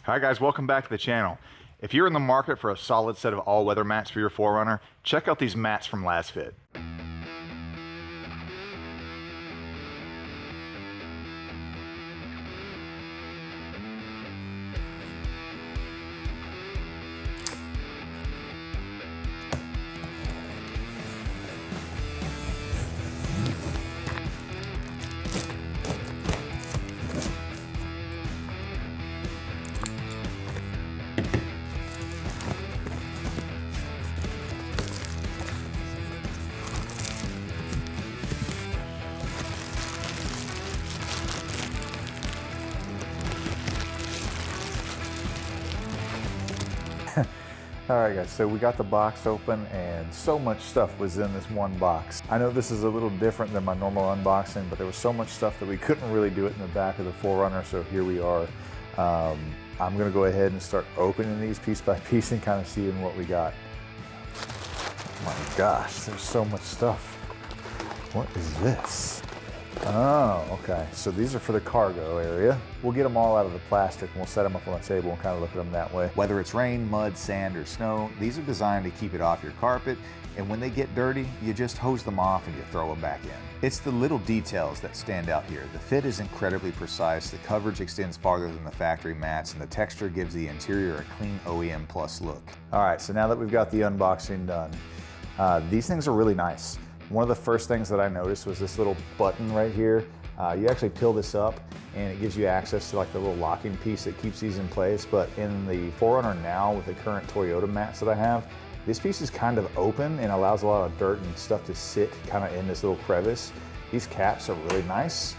Hi guys, welcome back to the channel. If you're in the market for a solid set of all-weather mats for your 4Runner, check out these mats from Lasfit. All right guys, so we got the box open and so much stuff was in this one box. I know this is a little different than my normal unboxing, but there was so much stuff that we couldn't really do it in the back of the 4Runner, so here we are. I'm gonna go ahead and start opening these piece by piece and kind of seeing what we got. Oh my gosh, there's so much stuff. What is this? Oh, okay. So these are for the cargo area. We'll get them all out of the plastic and we'll set them up on the table and kind of look at them that way. Whether it's rain, mud, sand, or snow, these are designed to keep it off your carpet. And when they get dirty, you just hose them off and you throw them back in. It's the little details that stand out here. The fit is incredibly precise, the coverage extends farther than the factory mats, and the texture gives the interior a clean OEM Plus look. All right, so now that we've got the unboxing done, these things are really nice. One of the first things that I noticed was this little button right here. You actually peel this up and it gives you access to like the little locking piece that keeps these in place. But in the 4Runner now, with the current Toyota mats that I have, this piece is kind of open and allows a lot of dirt and stuff to sit kind of in this little crevice. These caps are really nice.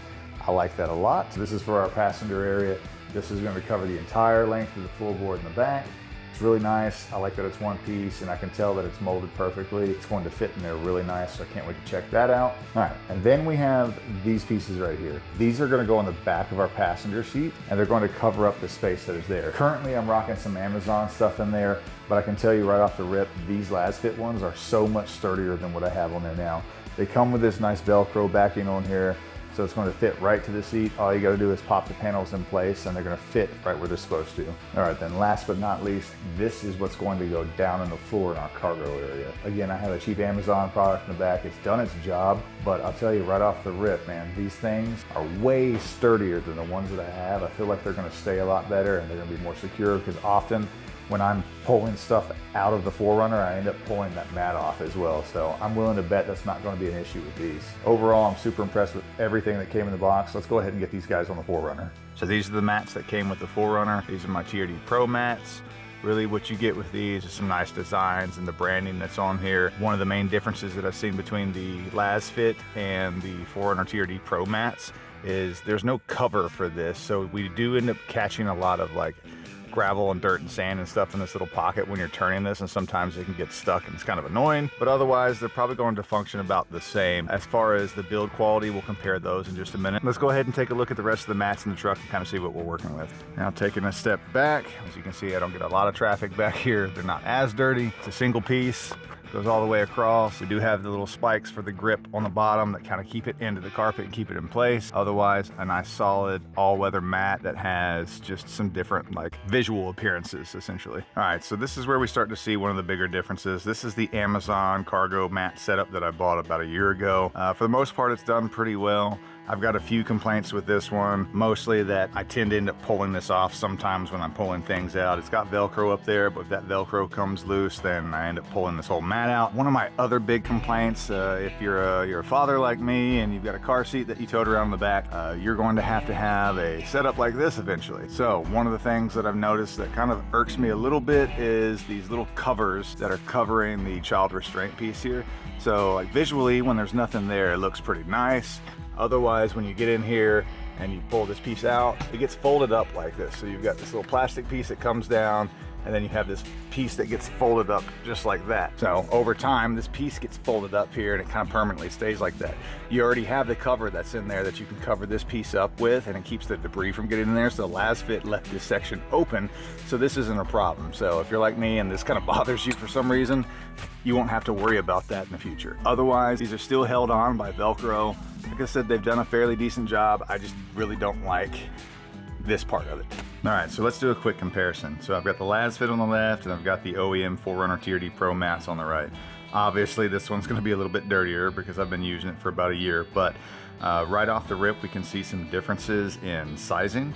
I like that a lot. So this is for our passenger area. This is going to cover the entire length of the floorboard in the back. It's really nice. I like that it's one piece and I can tell that it's molded perfectly. It's going to fit in there really nice, so I can't wait to check that out. All right, and then we have these pieces right here. These are gonna go on the back of our passenger seat and they're going to cover up the space that is there. Currently, I'm rocking some Amazon stuff in there, but I can tell you right off the rip, these Lasfit ones are so much sturdier than what I have on there now. They come with this nice Velcro backing on here, so it's going to fit right to the seat. All you got to do is pop the panels in place and they're going to fit right where they're supposed to. All right, then last but not least, this is what's going to go down on the floor in our cargo area. Again, I have a cheap Amazon product in the back. It's done its job, but I'll tell you right off the rip, man, these things are way sturdier than the ones that I have. I feel like they're going to stay a lot better and they're going to be more secure, because often when I'm pulling stuff out of the 4Runner, I end up pulling that mat off as well. So I'm willing to bet that's not going to be an issue with these. Overall, I'm super impressed with everything that came in the box. Let's go ahead and get these guys on the 4Runner. So these are the mats that came with the 4Runner. These are my TRD Pro mats. Really what you get with these is some nice designs and the branding that's on here. One of the main differences that I've seen between the Lasfit and the 4Runner TRD Pro mats is there's no cover for this. So we do end up catching a lot of like gravel and dirt and sand and stuff in this little pocket when you're turning this, and sometimes they can get stuck and it's kind of annoying, but otherwise they're probably going to function about the same. As far as the build quality, we'll compare those in just a minute. Let's go ahead and take a look at the rest of the mats in the truck and kind of see what we're working with. Now taking a step back, as you can see, I don't get a lot of traffic back here. They're not as dirty. It's a single piece. Goes all the way across. We do have the little spikes for the grip on the bottom that kind of keep it into the carpet and keep it in place. Otherwise, a nice solid all-weather mat that has just some different like visual appearances essentially. All right, so this is where we start to see one of the bigger differences. This is the Amazon cargo mat setup that I bought about a year ago. For the most part, it's done pretty well. I've got a few complaints with this one, mostly that I tend to end up pulling this off sometimes when I'm pulling things out. It's got Velcro up there, but if that Velcro comes loose, then I end up pulling this whole mat out. One of my other big complaints, if you're a father like me and you've got a car seat that you towed around the back, you're going to have a setup like this eventually. So one of the things that I've noticed that kind of irks me a little bit is these little covers that are covering the child restraint piece here. So like visually, when there's nothing there, it looks pretty nice. Otherwise, when you get in here and you pull this piece out, it gets folded up like this. So you've got this little plastic piece that comes down, and then you have this piece that gets folded up just like that. So over time, this piece gets folded up here and it kind of permanently stays like that. You already have the cover that's in there that you can cover this piece up with, and it keeps the debris from getting in there. So Lasfit left this section open, so this isn't a problem. So if you're like me and this kind of bothers you for some reason, you won't have to worry about that in the future. Otherwise, these are still held on by Velcro. Like I said, they've done a fairly decent job. I just really don't like this part of it. All right, so let's do a quick comparison. So I've got the Lasfit on the left and I've got the OEM 4Runner TRD Pro mats on the right. Obviously this one's gonna be a little bit dirtier because I've been using it for about a year, but right off the rip we can see some differences in sizing.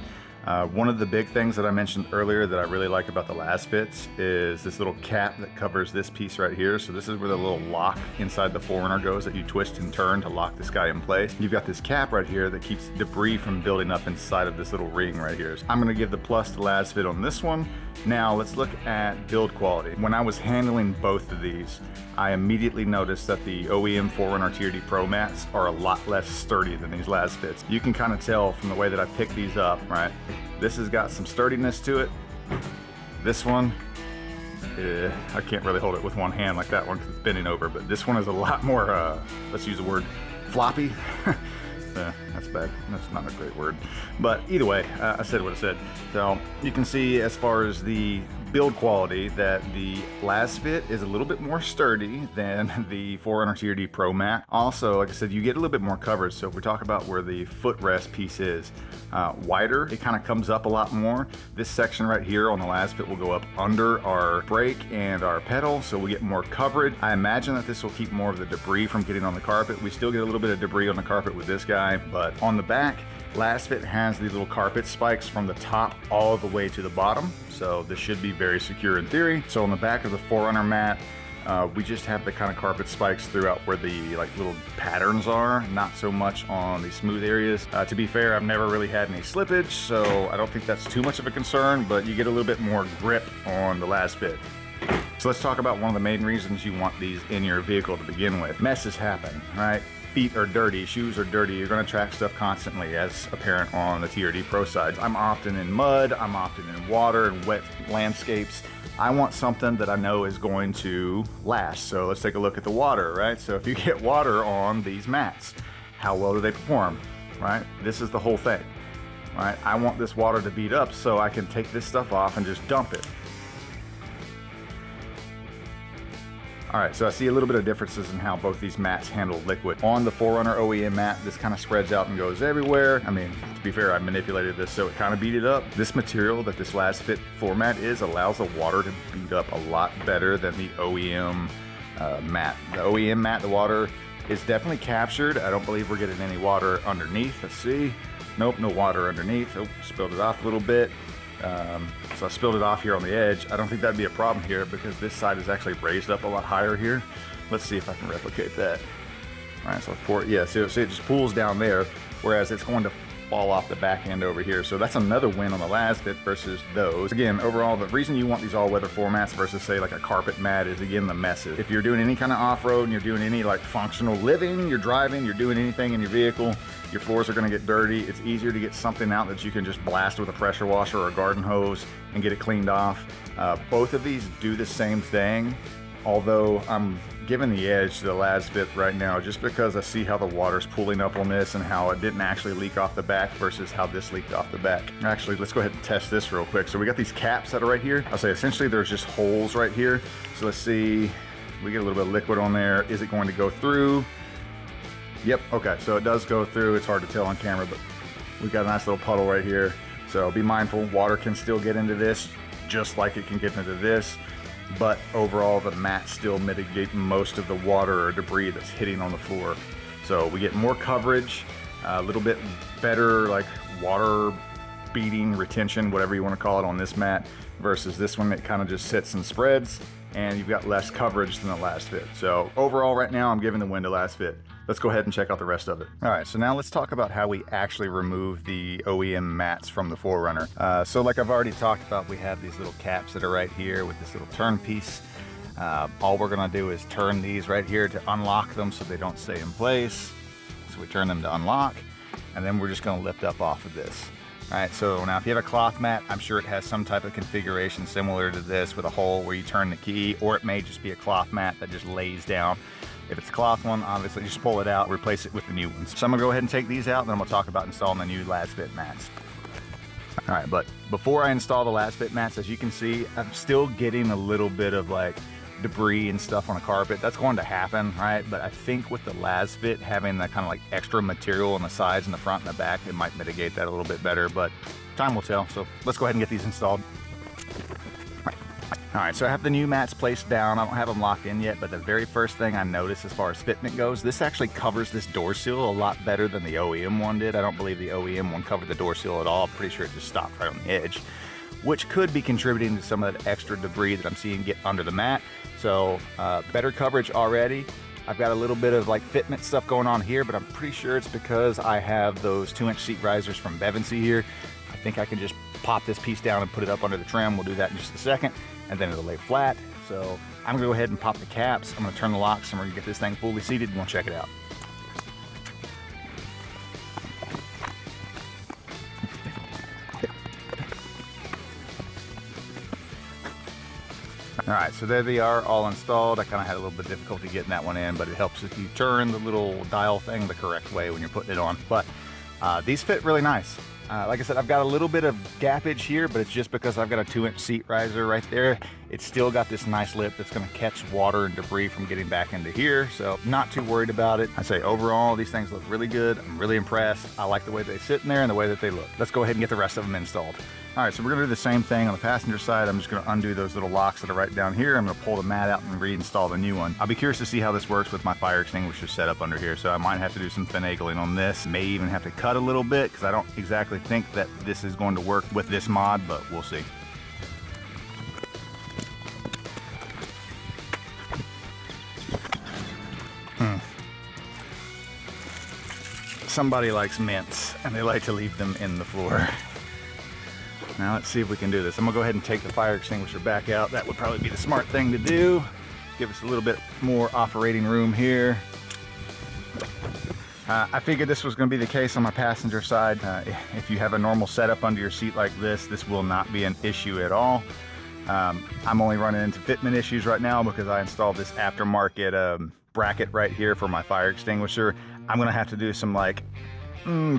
One of the big things that I mentioned earlier that I really like about the Lasfits is this little cap that covers this piece right here. So this is where the little lock inside the 4Runner goes that you twist and turn to lock this guy in place. You've got this cap right here that keeps debris from building up inside of this little ring right here. So I'm gonna give the plus to Lasfit on this one. Now let's look at build quality. When I was handling both of these, I immediately noticed that the OEM 4Runner TRD Pro mats are a lot less sturdy than these Lasfits. You can kind of tell from the way that I pick these up, right? This has got some sturdiness to it. This one, I can't really hold it with one hand like that one because it's bending over, but this one is a lot more, let's use the word floppy. That's bad. That's not a great word. But either way, I said what I said. So you can see as far as the build quality that the Lasfit is a little bit more sturdy than the 4Runner TRD Pro mat. Also, like I said, you get a little bit more coverage. So if we talk about where the footrest piece is wider, it kind of comes up a lot more. This section right here on the Lasfit will go up under our brake and our pedal, so we get more coverage. I imagine that this will keep more of the debris from getting on the carpet. We still get a little bit of debris on the carpet with this guy, but on the back, Lasfit has these little carpet spikes from the top all the way to the bottom, so this should be very secure in theory. So on the back of the 4Runner mat, we just have the kind of carpet spikes throughout where the little patterns are, not so much on the smooth areas. To be fair, I've never really had any slippage, so I don't think that's too much of a concern, but you get a little bit more grip on the Lasfit. So let's talk about one of the main reasons you want these in your vehicle to begin with. Messes happen, right? Feet are dirty, shoes are dirty, you're gonna track stuff constantly, as apparent on the TRD Pro side. I'm often in mud, I'm often in water and wet landscapes. I want something that I know is going to last. So let's take a look at the water, right? So if you get water on these mats, how well do they perform, right? This is the whole thing, right? I want this water to beat up so I can take this stuff off and just dump it. All right, so I see a little bit of differences in how both these mats handle liquid. On the 4Runner OEM mat, this kind of spreads out and goes everywhere. I mean, to be fair, I manipulated this so it kind of beat it up. This material that this Lasfit floor mat is allows the water to beat up a lot better than the OEM mat. The OEM mat, the water is definitely captured. I don't believe we're getting any water underneath. Let's see. Nope, no water underneath. Oh, spilled it off a little bit. So I spilled it off here on the edge. I don't think that'd be a problem here because this side is actually raised up a lot higher here. Let's see if I can replicate that. All right, so let's pour it. Yeah, see, it just pools down there, whereas it's going to fall off the back end over here. So that's another win on the Lasfit versus those. Again, overall, the reason you want these all-weather floor mats versus say like a carpet mat is, again, the messes. If you're doing any kind of off-road and you're doing any like functional living, you're driving, you're doing anything in your vehicle, your floors are gonna get dirty. It's easier to get something out that you can just blast with a pressure washer or a garden hose and get it cleaned off. Both of these do the same thing, although I'm giving the edge to the Lasfit right now just because I see how the water's pooling up on this and how it didn't actually leak off the back versus how this leaked off the back. Actually, let's go ahead and test this real quick. So we got these caps that are right here. I'll say essentially there's just holes right here. So let's see, we get a little bit of liquid on there. Is it going to go through? Yep, okay, so it does go through. It's hard to tell on camera, but we've got a nice little puddle right here. So be mindful, water can still get into this just like it can get into this, but overall the mats still mitigate most of the water or debris that's hitting on the floor. So we get more coverage, a little bit better like water beating, retention, whatever you want to call it on this mat versus this one that kind of just sits and spreads, and you've got less coverage than the Lasfit. So overall right now I'm giving the win to Lasfit. Let's go ahead and check out the rest of it. All right, so now let's talk about how we actually remove the OEM mats from the 4Runner. So like I've already talked about, we have these little caps that are right here with this little turn piece. All we're gonna do is turn these right here to unlock them so they don't stay in place. So we turn them to unlock, and then we're just gonna lift up off of this. All right, so now if you have a cloth mat, I'm sure it has some type of configuration similar to this with a hole where you turn the key, or it may just be a cloth mat that just lays down. If it's a cloth one, obviously just pull it out, replace it with the new ones. So I'm gonna go ahead and take these out, and then I'm gonna talk about installing the new Lasfit mats. All right, but before I install the Lasfit mats, as you can see, I'm still getting a little bit of like debris and stuff on a carpet. That's going to happen, right? But I think with the Lasfit having that kind of like extra material on the sides and the front and the back, it might mitigate that a little bit better, but time will tell. So let's go ahead and get these installed. All right, so I have the new mats placed down. I don't have them locked in yet, but the very first thing I noticed as far as fitment goes, this actually covers this door seal a lot better than the OEM one did. I don't believe the OEM one covered the door seal at all. I'm pretty sure it just stopped right on the edge, which could be contributing to some of that extra debris that I'm seeing get under the mat. So better coverage already. I've got a little bit of like fitment stuff going on here, but I'm pretty sure it's because I have those 2-inch seat risers from Bevensey here. I think I can just pop this piece down and put it up under the trim. We'll do that in just a second, and then it'll lay flat. So I'm gonna go ahead and pop the caps. I'm gonna turn the locks, and we're gonna get this thing fully seated, and we'll check it out. All right, so there they are, all installed. I kind of had a little bit of difficulty getting that one in, but it helps if you turn the little dial thing the correct way when you're putting it on. But these fit really nice. Like I said, I've got a little bit of gappage here, but it's just because I've got a 2-inch seat riser right there. It's still got this nice lip that's gonna catch water and debris from getting back into here, so not too worried about it. I say overall, these things look really good. I'm really impressed. I like the way they sit in there and the way that they look. Let's go ahead and get the rest of them installed. All right, so we're gonna do the same thing on the passenger side. I'm just gonna undo those little locks that are right down here. I'm gonna pull the mat out and reinstall the new one. I'll be curious to see how this works with my fire extinguisher set up under here, so I might have to do some finagling on this. May even have to cut a little bit, because I don't exactly think that this is going to work with this mod, but we'll see. Somebody likes mints, and they like to leave them in the floor. Now let's see if we can do this. I'm gonna go ahead and take the fire extinguisher back out. That would probably be the smart thing to do. Give us a little bit more operating room here. I figured this was gonna be the case on my passenger side. If you have a normal setup under your seat like this will not be an issue at all. I'm only running into fitment issues right now because I installed this aftermarket bracket right here for my fire extinguisher. I'm gonna have to do some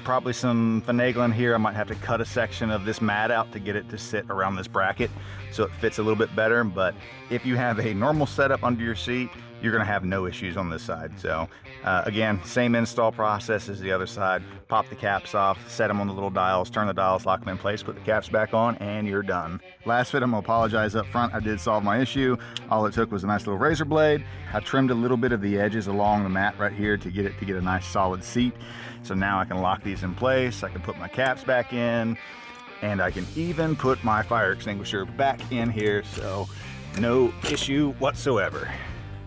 probably some finagling here. I might have to cut a section of this mat out to get it to sit around this bracket so it fits a little bit better. But if you have a normal setup under your seat, you're gonna have no issues on this side. So again, same install process as the other side. Pop the caps off, set them on the little dials, turn the dials, lock them in place, put the caps back on, and you're done. Lasfit, I'm gonna apologize up front. I did solve my issue. All it took was a nice little razor blade. I trimmed a little bit of the edges along the mat right here to get a nice solid seat. So now I can lock these in place. I can put my caps back in, and I can even put my fire extinguisher back in here. So no issue whatsoever.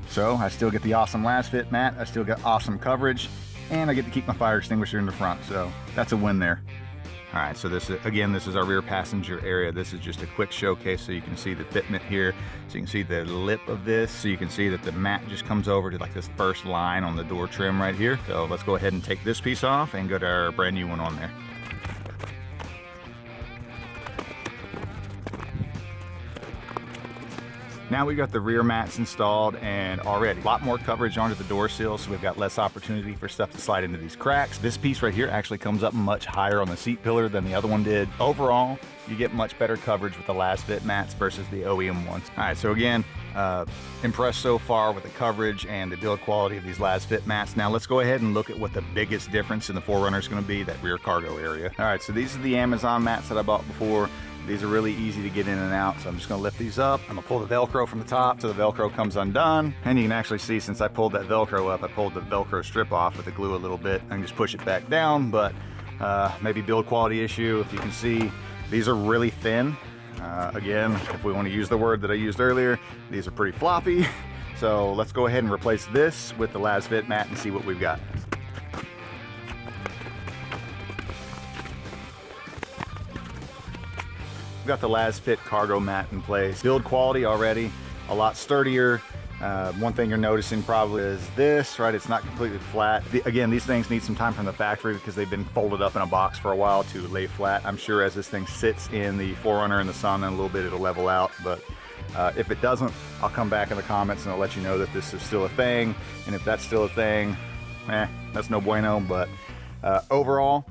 So I still get the awesome Lasfit mat, I still get awesome coverage, and I get to keep my fire extinguisher in the front. So that's a win there. All right, so this is our rear passenger area. This is just a quick showcase so you can see the fitment here. So you can see the lip of this. So you can see that the mat just comes over to like this first line on the door trim right here. So let's go ahead and take this piece off and go to our brand new one on there. Now we've got the rear mats installed and already a lot more coverage onto the door sill, so we've got less opportunity for stuff to slide into these cracks. This piece right here actually comes up much higher on the seat pillar than the other one did. Overall, you get much better coverage with the Lasfit mats versus the OEM ones. All right, so again, impressed so far with the coverage and the build quality of these Lasfit mats. Now let's go ahead and look at what the biggest difference in the 4Runner is gonna be, that rear cargo area. All right, so these are the Amazon mats that I bought before. These are really easy to get in and out, so I'm just gonna lift these up. I'm gonna pull the Velcro from the top so the Velcro comes undone. And you can actually see, since I pulled that Velcro up, I pulled the Velcro strip off with the glue a little bit. I can just push it back down, but maybe build quality issue. If you can see, these are really thin. Again, if we wanna use the word that I used earlier, these are pretty floppy. So let's go ahead and replace this with the Lasfit mat and see what we've got. We've got the Lasfit cargo mat in place. Build quality already a lot sturdier. One thing you're noticing probably is this, right? It's not completely flat. Again, these things need some time from the factory because they've been folded up in a box for a while to lay flat. I'm sure as this thing sits in the 4Runner in the sun in a little bit, it'll level out. But if it doesn't, I'll come back in the comments and I'll let you know that this is still a thing. And if that's still a thing, that's no bueno. But overall,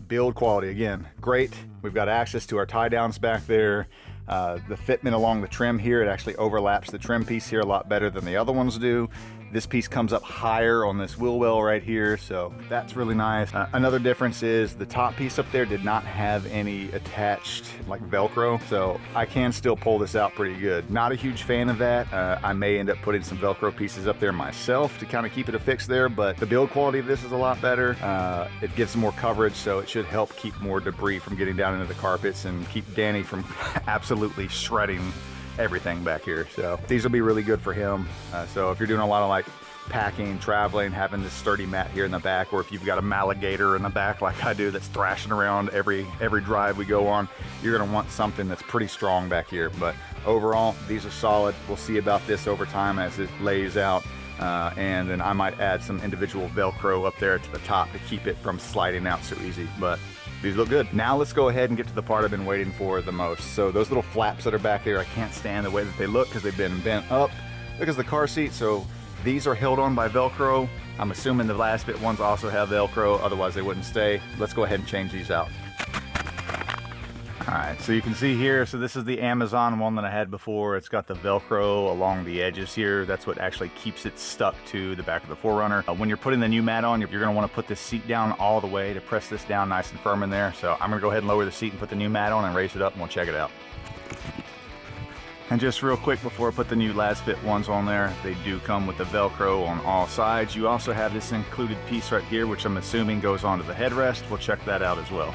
build quality, again, great. We've got access to our tie downs back there. The fitment along the trim here, it actually overlaps the trim piece here a lot better than the other ones do. This piece comes up higher on this wheel well right here, so that's really nice. Another difference is the top piece up there did not have any attached like Velcro, so I can still pull this out pretty good. Not a huge fan of that. I may end up putting some Velcro pieces up there myself to kind of keep it affixed there, but the build quality of this is a lot better. It gives some more coverage, so it should help keep more debris from getting down into the carpets and keep Danny from absolutely shredding everything back here. So these will be really good for him. So if you're doing a lot of like packing, traveling, having this sturdy mat here in the back, or if you've got a Maligator in the back like I do that's thrashing around every drive we go on, you're gonna want something that's pretty strong back here. But overall, these are solid. We'll see about this over time as it lays out. And then I might add some individual Velcro up there to the top to keep it from sliding out so easy. But these look good. Now let's go ahead and get to the part I've been waiting for the most. So those little flaps that are back there, I can't stand the way that they look because they've been bent up because of the car seat. So these are held on by Velcro. I'm assuming the Lasfit ones also have Velcro, otherwise they wouldn't stay. Let's go ahead and change these out. All right, so you can see here, so this is the Amazon one that I had before. It's got the Velcro along the edges here. That's what actually keeps it stuck to the back of the 4Runner. When you're putting the new mat on, you're gonna wanna put this seat down all the way to press this down nice and firm in there. So I'm gonna go ahead and lower the seat and put the new mat on and raise it up and we'll check it out. And just real quick before I put the new Lasfit ones on there, they do come with the Velcro on all sides. You also have this included piece right here, which I'm assuming goes onto the headrest. We'll check that out as well.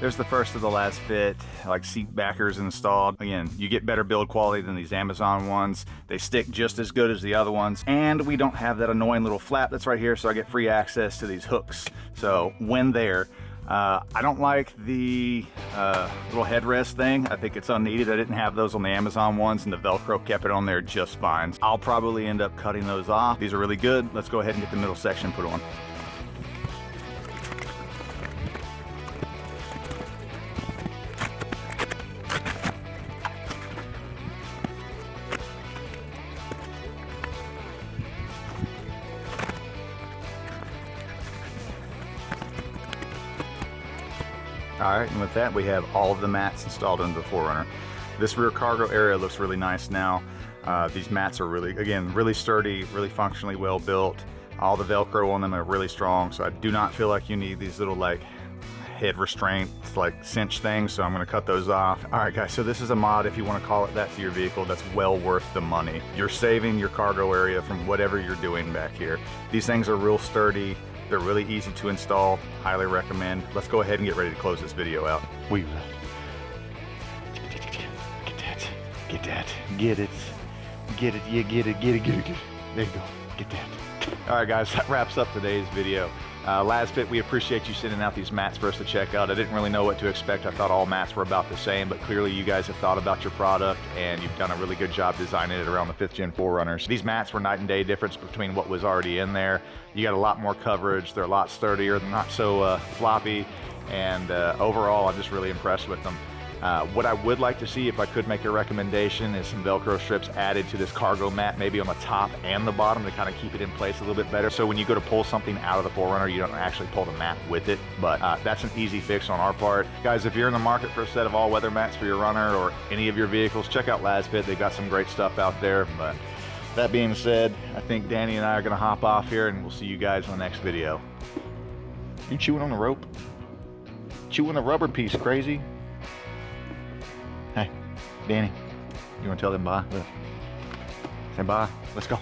There's the first of the Lasfit like seat backers installed. Again, you get better build quality than these Amazon ones. They stick just as good as the other ones. And we don't have that annoying little flap that's right here, so I get free access to these hooks. So when there, I don't like the little headrest thing. I think it's unneeded. I didn't have those on the Amazon ones and the Velcro kept it on there just fine. I'll probably end up cutting those off. These are really good. Let's go ahead and get the middle section put on. All right, and with that, we have all of the mats installed into the 4Runner. This rear cargo area looks really nice now. These mats are really, again, really sturdy, really functionally well built. All the Velcro on them are really strong, so I do not feel like you need these little like head restraint, like cinch things, so I'm gonna cut those off. All right, guys, so this is a mod, if you wanna call it that, to your vehicle. That's well worth the money. You're saving your cargo area from whatever you're doing back here. These things are real sturdy. They're really easy to install. Highly recommend. Let's go ahead and get ready to close this video out. Get it. Yeah, get it. There you go. Get that. All right, guys, that wraps up today's video. Lasfit, we appreciate you sending out these mats for us to check out. I didn't really know what to expect. I thought all mats were about the same, but clearly you guys have thought about your product and you've done a really good job designing it around the 5th Gen 4Runners. These mats were night and day difference between what was already in there. You got a lot more coverage. They're a lot sturdier. They're not so floppy. And overall, I'm just really impressed with them. What I would like to see, if I could make a recommendation, is some Velcro strips added to this cargo mat, maybe on the top and the bottom, to kind of keep it in place a little bit better. So when you go to pull something out of the 4Runner, you don't actually pull the mat with it. But that's an easy fix on our part. Guys, if you're in the market for a set of all-weather mats for your runner or any of your vehicles, check out Lasfit. They've got some great stuff out there. But that being said, I think Danny and I are going to hop off here, and we'll see you guys in the next video. You chewing on the rope? Chewing a rubber piece, crazy? Hey, Danny, you want to tell them bye? Say bye. Let's go.